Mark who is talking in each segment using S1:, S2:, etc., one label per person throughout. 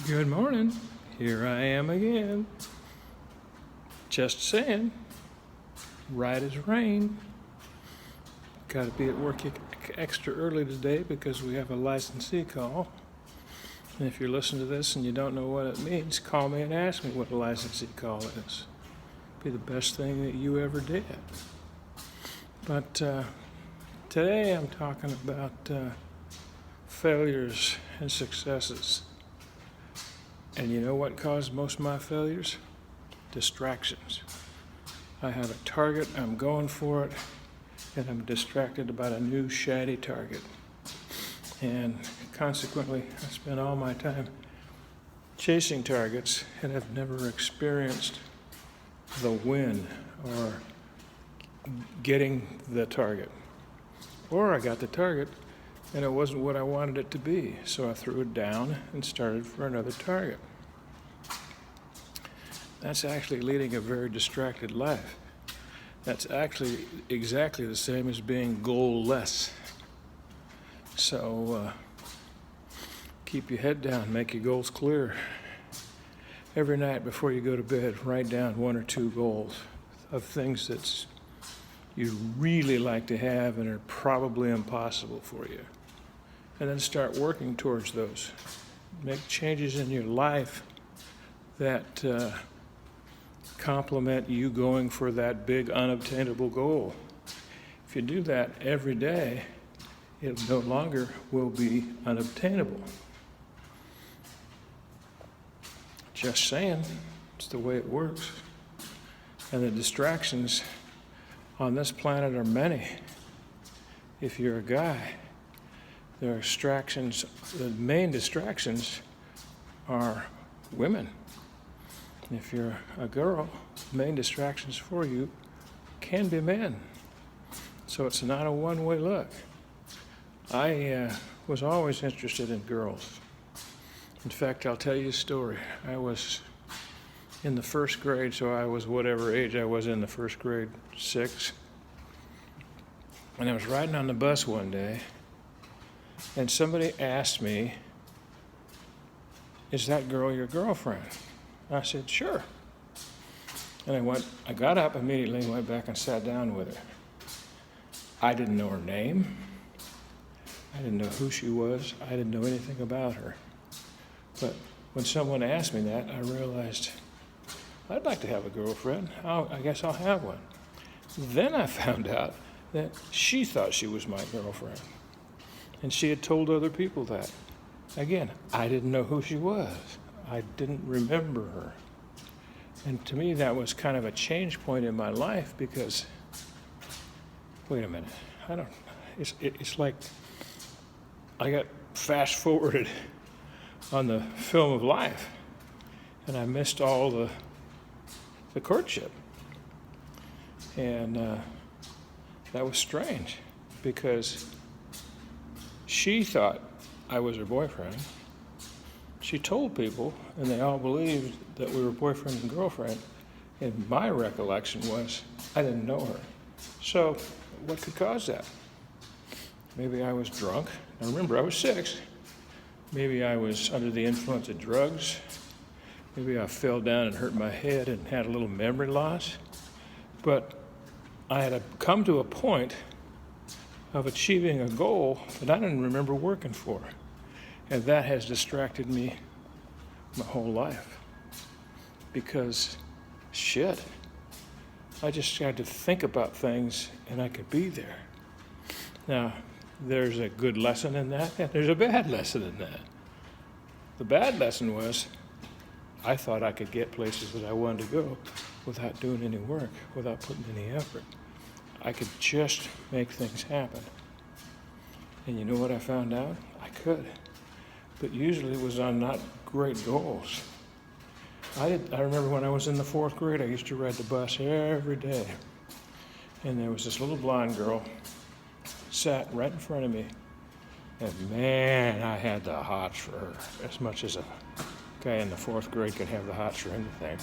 S1: Good morning. Here I am again. Just saying, right as rain. Got to be at work extra early today because we have a licensee call. And if you're listening to this and you don't know what it means, call me and ask me what a licensee call is. Be the best thing that you ever did. But today I'm talking about failures and successes. And you know what caused most of my failures? Distractions. I have a target, I'm going for it, and I'm distracted about a new shiny target. And consequently, I spend all my time chasing targets and have never experienced the win or getting the target. Or I got the target and it wasn't what I wanted it to be, so I threw it down and started for another target. That's actually leading a very distracted life. That's actually exactly the same as being goal-less. So keep your head down, make your goals clear. Every night before you go to bed, write down 1 or 2 goals of things that you'd really like to have and are probably impossible for you. And then start working towards those. Make changes in your life that complement you going for that big unobtainable goal. If you do that every day, it no longer will be unobtainable. Just saying, it's the way it works. And the distractions on this planet are many. If you're a guy, there are distractions. The main distractions are women. If you're a girl, the main distractions for you can be men. So it's not a one-way look. I was always interested in girls. In fact, I'll tell you a story. I was in the first grade, so I was whatever age I was in the first grade, 6. And I was riding on the bus one day, and somebody asked me, "Is that girl your girlfriend?" I said, "Sure." And I got up immediately and went back and sat down with her. I didn't know her name. I didn't know who she was. I didn't know anything about her. But when someone asked me that, I realized I'd like to have a girlfriend. I guess I'll have one. Then I found out that she thought she was my girlfriend. And she had told other people that. Again, I didn't know who she was. I didn't remember her. And to me, that was kind of a change point in my life because, wait a minute, it's like I got fast forwarded on the film of life and I missed all the courtship. And that was strange because she thought I was her boyfriend. She told people, and they all believed that we were boyfriend and girlfriend. And my recollection was I didn't know her. So what could cause that? Maybe I was drunk. Now remember, I was 6. Maybe I was under the influence of drugs. Maybe I fell down and hurt my head and had a little memory loss. But I had come to a point of achieving a goal that I didn't remember working for. And that has distracted me my whole life. Because, I just had to think about things and I could be there. Now, there's a good lesson in that and there's a bad lesson in that. The bad lesson was I thought I could get places that I wanted to go without doing any work, without putting any effort. I could just make things happen. And you know what I found out? I could. But usually it was on not great goals. I remember when I was in the 4th grade, I used to ride the bus every day. And there was this little blonde girl sat right in front of me. And man, I had the hots for her, as much as a guy in the 4th grade could have the hots for anything.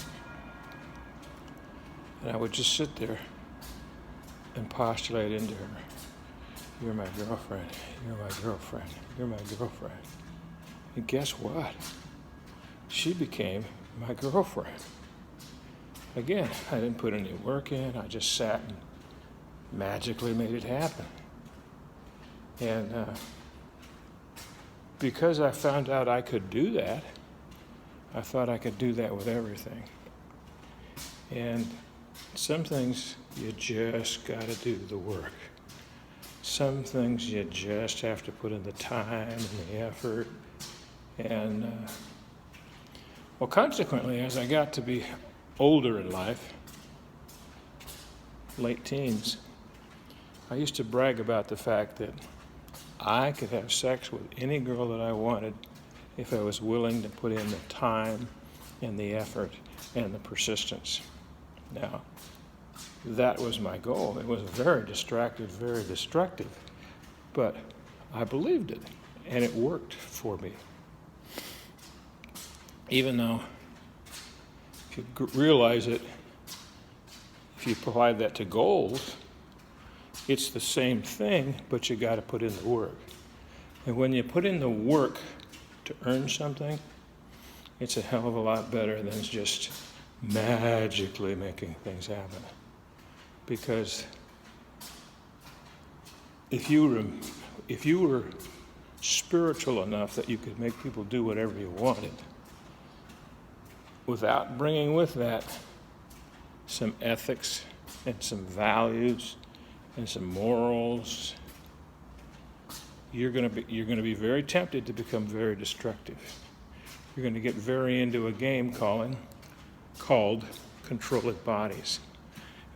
S1: And I would just sit there and postulate into her. You're my girlfriend. You're my girlfriend. You're my girlfriend. And guess what? she became my girlfriend. Again, I didn't put any work in. I just sat and magically made it happen. And because I found out I could do that, I thought I could do that with everything. And some things you just got to do the work. Some things you just have to put in the time and the effort. And, well, consequently, as I got to be older in life, late teens, I used to brag about the fact that I could have sex with any girl that I wanted if I was willing to put in the time and the effort and the persistence. Now, that was my goal. It was very distracted, very destructive, but I believed it, and it worked for me. Even though, if you realize it, if you apply that to goals, it's the same thing, but you got to put in the work. And when you put in the work to earn something, it's a hell of a lot better than just magically making things happen. Because if you were spiritual enough that you could make people do whatever you wanted, without bringing with that some ethics and some values and some morals, you're going to be very tempted to become very destructive. You're going to get very into a game called controlled bodies.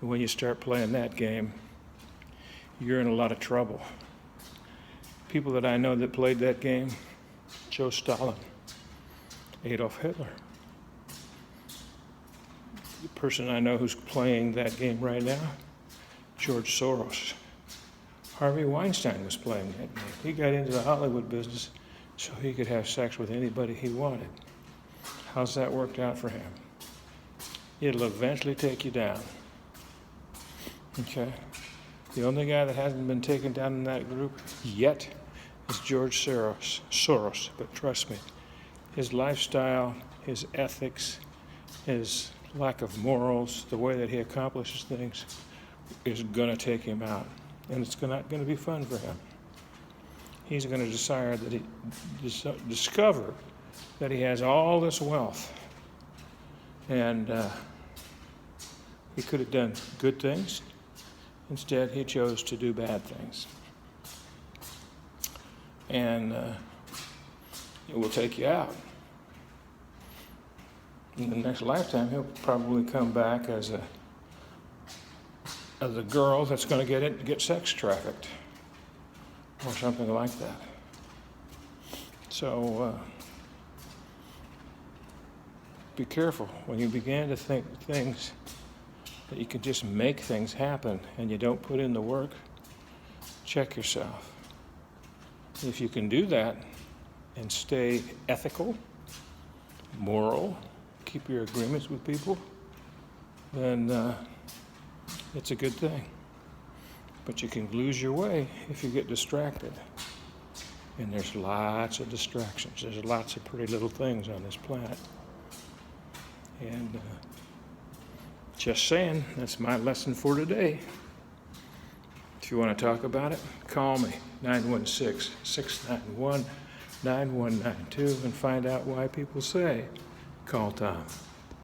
S1: And when you start playing that game, you're in a lot of trouble. People that I know that played that game: Joe Stalin, Adolf Hitler. The person I know who's playing that game right now, George Soros. Harvey Weinstein was playing that game. He got into the Hollywood business so he could have sex with anybody he wanted. How's that worked out for him? It'll eventually take you down. Okay? The only guy that hasn't been taken down in that group yet is George Soros. But trust me, his lifestyle, his ethics, his lack of morals, the way that he accomplishes things is going to take him out. And it's not going to be fun for him. He's going to discover that he has all this wealth. And he could have done good things. Instead, he chose to do bad things. And it will take you out. In the next lifetime, he'll probably come back as a girl that's going to get sex trafficked or something like that. So be careful when you begin to think things that you can just make things happen and you don't put in the work. Check yourself. If you can do that and stay ethical, moral, keep your agreements with people, then it's a good thing. But you can lose your way if you get distracted. And there's lots of distractions. There's lots of pretty little things on this planet. And just saying, that's my lesson for today. If you want to talk about it, call me, 916-691-9192, and find out why people say, call Tom.